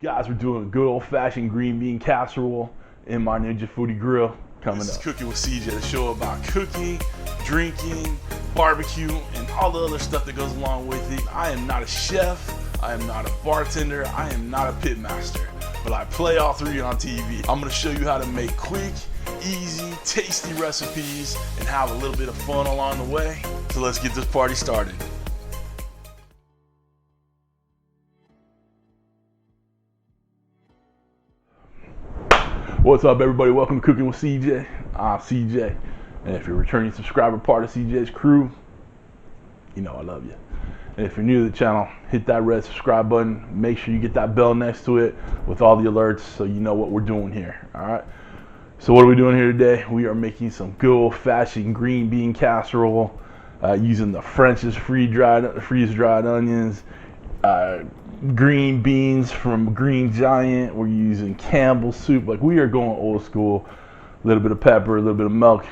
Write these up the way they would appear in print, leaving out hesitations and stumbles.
Guys, we're doing a good old-fashioned green bean casserole in my Ninja Foodi Grill coming This is up. Cooking with CJ, the show about cooking, drinking, barbecue, and all the other stuff that goes along with it. I am not a chef, I am not a bartender, I am not a pit master, but I play all three on TV. I'm gonna show you how to make quick, easy, tasty recipes and have a little bit of fun along the way. So let's get this party started. What's up, everybody? Welcome to Cooking with CJ. I'm CJ, and if you're a returning subscriber, part of CJ's crew, you know I love you. And if you're new to the channel, hit that red subscribe button. Make sure you get that bell next to it with all the alerts so you know what we're doing here. All right. So what are we doing here today? We are making some good old-fashioned green bean casserole using the French's freeze-dried onions, green beans from Green Giant. We're using Campbell's soup. Like, we are going old school. A little bit of pepper, a little bit of milk.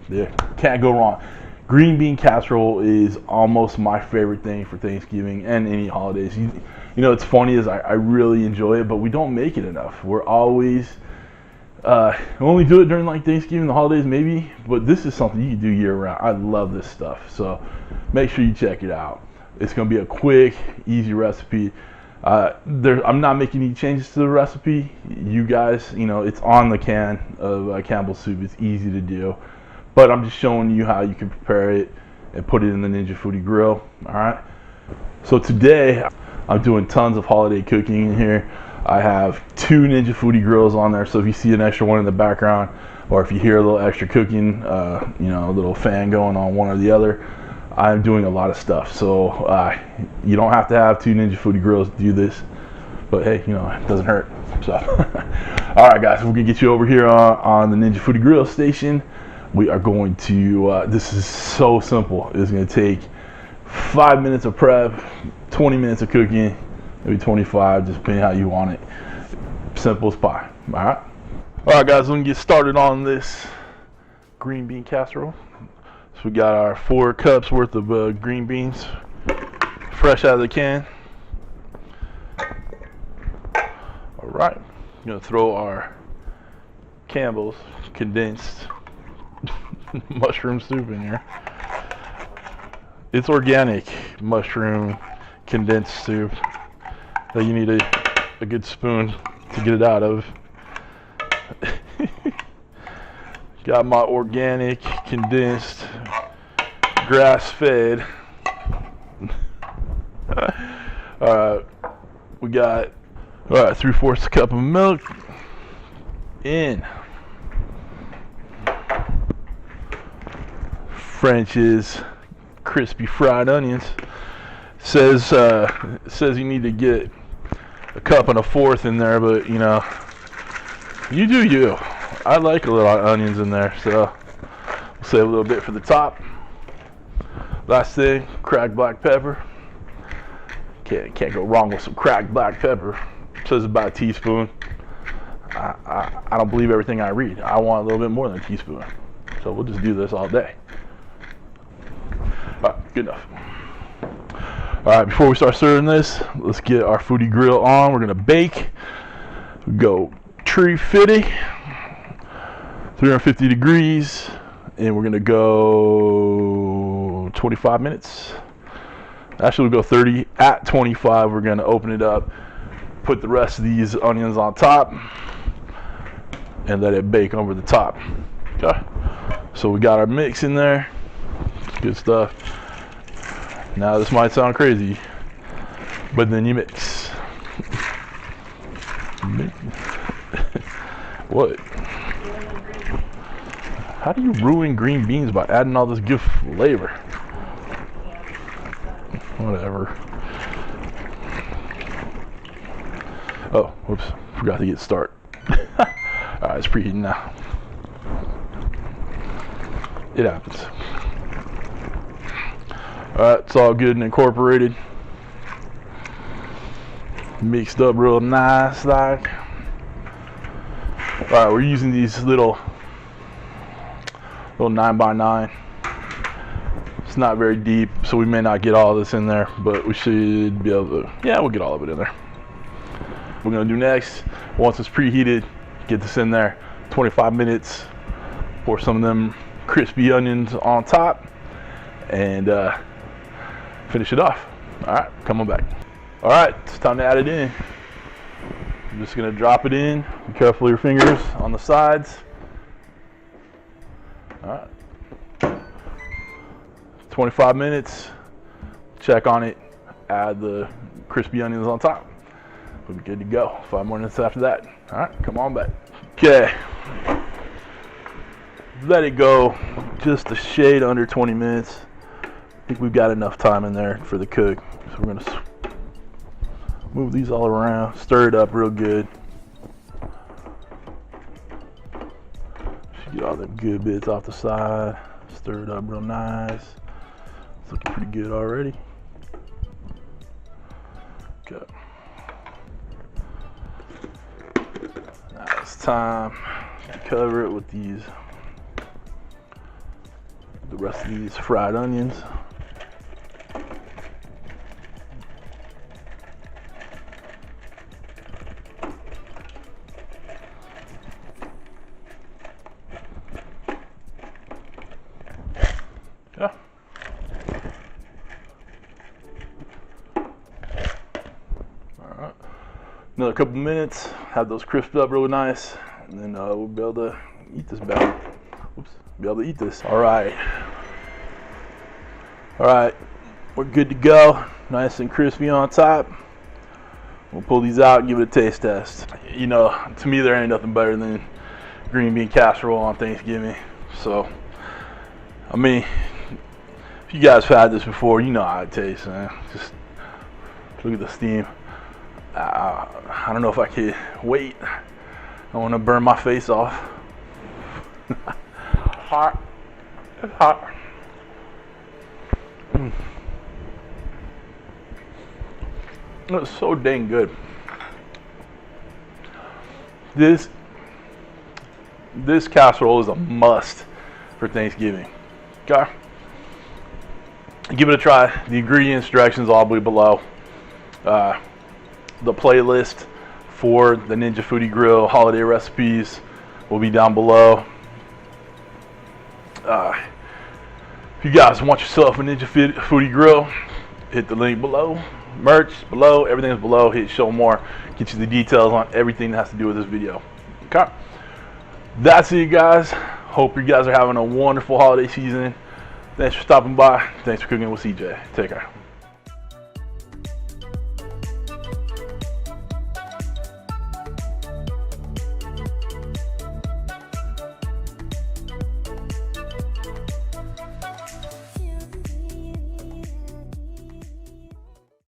Yeah, can't go wrong. Green bean casserole is almost my favorite thing for Thanksgiving and any holidays. You know, it's funny is I really enjoy it, but we don't make it enough. We're always only do it during like Thanksgiving, the holidays maybe, but this is something you can do year round. I love this stuff, so make sure you check it out. It's going to be a quick, easy recipe. I'm not making any changes to the recipe. You guys, you know, it's on the can of Campbell's soup. It's easy to do. But I'm just showing you how you can prepare it and put it in the Ninja Foodi Grill. All right. So today, I'm doing tons of holiday cooking in here. I have 2 Ninja Foodi Grills on there. So if you see an extra one in the background, or if you hear a little extra cooking, you know, a little fan going on one or the other, I'm doing a lot of stuff, so you don't have to have 2 Ninja Foodi Grills to do this, but hey, you know, it doesn't hurt. So, all right, guys, we're gonna get you over here on the Ninja Foodi Grill station. We are going to. This is so simple. It's gonna take 5 minutes of prep, 20 minutes of cooking, maybe 25, just depending how you want it. Simple as pie. All right, guys, we're gonna get started on this green bean casserole. So we got our 4 cups worth of green beans, fresh out of the can. All right, I'm gonna throw our Campbell's condensed mushroom soup in here. It's organic mushroom condensed soup that you need a good spoon to get it out of. Got my organic, condensed, grass-fed. We got 3/4 cup of milk in. French's crispy fried onions. Says you need to get 1.25 cups in there, but you know, you do you. I like a little onions in there, so we'll save a little bit for the top. Last thing, cracked black pepper. Can't go wrong with some cracked black pepper. It says about a teaspoon. I don't believe everything I read. I want a little bit more than a teaspoon. So we'll just do this all day. All right, good enough. All right, before we start serving this, let's get our Foodi Grill on. We're gonna bake. Go tree fitty. 350 degrees, and we're gonna go 25 minutes. Actually, we'll go 30 at 25. We're gonna open it up, put the rest of these onions on top, and let it bake over the top. Okay. So we got our mix in there. Good stuff. Now this might sound crazy, but then you mix. What? How do you ruin green beans by adding all this good flavor? Whatever. Oh, whoops. Forgot to get start. Alright, it's preheating now. It happens. Alright, it's all good and incorporated. Mixed up real nice like. Alright, we're using these little 9x9. It's not very deep, so we may not get all this in there, but we should be able to, yeah, we'll get all of it in there. we're gonna do next, once it's preheated, get this in there, 25 minutes, pour some of them crispy onions on top, and finish it off. All right, come on back. All right, it's time to add it in. I'm just gonna drop it in. Be careful with your fingers on the sides. All right, 25 minutes, check on it, add the crispy onions on top. We'll be good to go. 5 more minutes after that. All right, come on back. Okay, let it go just a shade under 20 minutes. I think we've got enough time in there for the cook. So we're gonna move these all around, stir it up real good. Get all the good bits off the side, stir it up real nice. It's looking pretty good already. Okay. Now it's time to cover it with the rest of these fried onions. Yeah. All right. Another couple minutes, have those crisped up really nice, and then we'll be able to eat this bad. Oops, be able to eat this. All right. All right, we're good to go. Nice and crispy on top. We'll pull these out and give it a taste test. You know, to me, there ain't nothing better than green bean casserole on Thanksgiving. So, I mean, if you guys have had this before, you know how it tastes, man. Just look at the steam. I don't know if I can wait. I want to burn my face off. Hot. It's hot. It's so dang good. This casserole is a must for Thanksgiving. Okay, give it a try. The ingredients, directions all will be below. The playlist for the Ninja Foodi Grill holiday recipes will be down below. If you guys want yourself a Ninja Foodi Grill, hit the link below. Merch below, everything's below. Hit show more, get you the details on everything that has to do with this video. Okay, that's it, guys. Hope you guys are having a wonderful holiday season. Thanks for stopping by. Thanks for cooking with CJ. Take care.